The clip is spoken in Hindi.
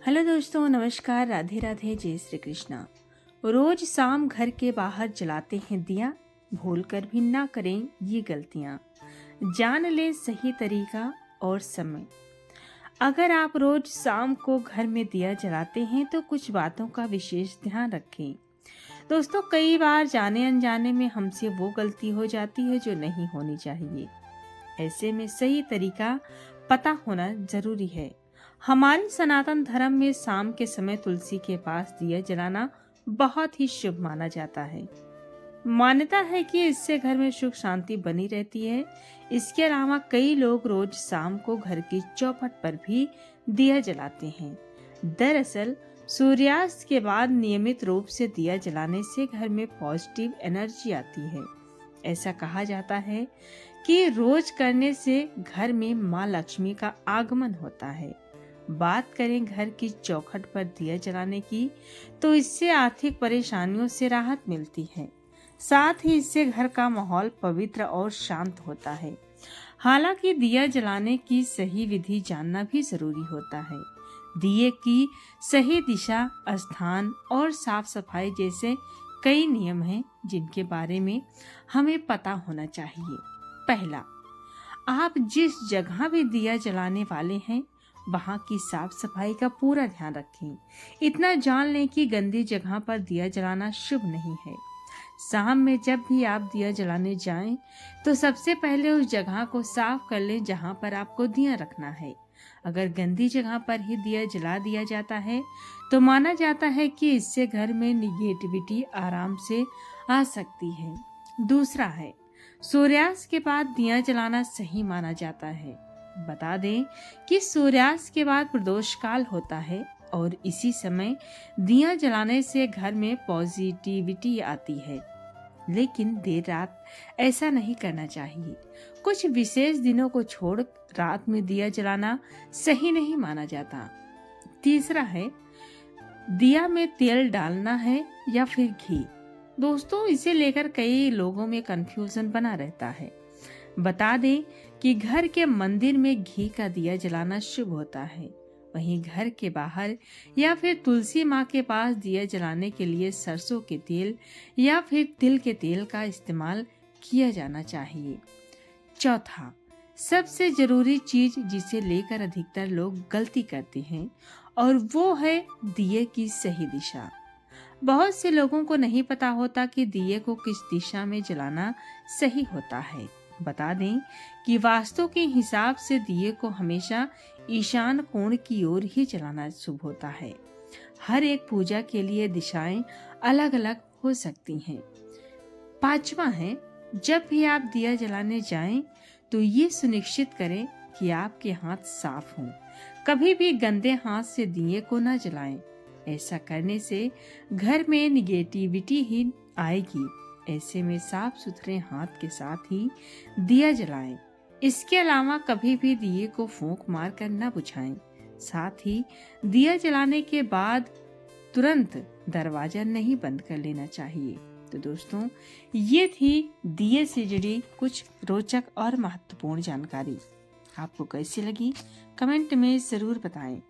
हेलो दोस्तों, नमस्कार, राधे राधे, जय श्री कृष्णा। रोज शाम घर के बाहर जलाते हैं दिया, भूल कर भी ना करें ये गलतियां। जान लें सही तरीका और समय। अगर आप रोज शाम को घर में दिया जलाते हैं तो कुछ बातों का विशेष ध्यान रखें। दोस्तों, कई बार जाने अनजाने में हमसे वो गलती हो जाती है जो नहीं होनी चाहिए। ऐसे में सही तरीका पता होना जरूरी है। हमारे सनातन धर्म में शाम के समय तुलसी के पास दिया जलाना बहुत ही शुभ माना जाता है। मान्यता है कि इससे घर में सुख शांति बनी रहती है। इसके अलावा कई लोग रोज शाम को घर की चौखट पर भी दिया जलाते हैं। दरअसल सूर्यास्त के बाद नियमित रूप से दिया जलाने से घर में पॉजिटिव एनर्जी आती है। ऐसा कहा जाता है कि रोज करने से घर में माँ लक्ष्मी का आगमन होता है। बात करें घर की चौखट पर दिया जलाने की, तो इससे आर्थिक परेशानियों से राहत मिलती है। साथ ही इससे घर का माहौल पवित्र और शांत होता है। हालांकि दिया जलाने की सही विधि जानना भी जरूरी होता है। दिए की सही दिशा, स्थान और साफ सफाई जैसे कई नियम हैं जिनके बारे में हमें पता होना चाहिए। पहला, आप जिस जगह भी दिया जलाने वाले हैं वहाँ की साफ सफाई का पूरा ध्यान रखें। इतना जान लें कि गंदी जगह पर दिया जलाना शुभ नहीं है। शाम में जब भी आप दिया जलाने जाएं, तो सबसे पहले उस जगह को साफ कर लें जहाँ पर आपको दिया रखना है। अगर गंदी जगह पर ही दिया जला दिया जाता है तो माना जाता है कि इससे घर में निगेटिविटी आराम से आ सकती है। दूसरा है, सूर्यास्त के बाद दिया जलाना सही माना जाता है। बता दें कि सूर्यास्त के बाद प्रदोष काल होता है और इसी समय दिया जलाने से घर में पॉजिटिविटी आती है। लेकिन देर रात ऐसा नहीं करना चाहिए। कुछ विशेष दिनों को छोड़ रात में दिया जलाना सही नहीं माना जाता। तीसरा है, दिया में तेल डालना है या फिर घी। दोस्तों, इसे लेकर कई लोगों में कंफ्यूजन बना रहता है। बता दें कि घर के मंदिर में घी का दिया जलाना शुभ होता है। वहीं घर के बाहर या फिर तुलसी माँ के पास दिया जलाने के लिए सरसों के तेल या फिर तिल के तेल का इस्तेमाल किया जाना चाहिए। चौथा, सबसे जरूरी चीज जिसे लेकर अधिकतर लोग गलती करते हैं और वो है दिए की सही दिशा। बहुत से लोगों को नहीं पता होता कि दिए को किस दिशा में जलाना सही होता है। बता दें कि वास्तु के हिसाब से दिए को हमेशा ईशान कोण की ओर ही जलाना शुभ होता है। हर एक पूजा के लिए दिशाएं अलग अलग हो सकती हैं। पांचवा है, जब भी आप दिया जलाने जाएं तो ये सुनिश्चित करें कि आपके हाथ साफ हों। कभी भी गंदे हाथ से दिए को न जलाएं। ऐसा करने से घर में निगेटिविटी ही आएगी। ऐसे में साफ सुथरे हाथ के साथ ही दिया जलाएं। इसके अलावा कभी भी दिए को फूंक मार कर न बुझाएं। साथ ही दिया जलाने के बाद तुरंत दरवाजा नहीं बंद कर लेना चाहिए। तो दोस्तों, ये थी दिए से जुड़ी कुछ रोचक और महत्वपूर्ण जानकारी। आपको कैसी लगी कमेंट में जरूर बताएं।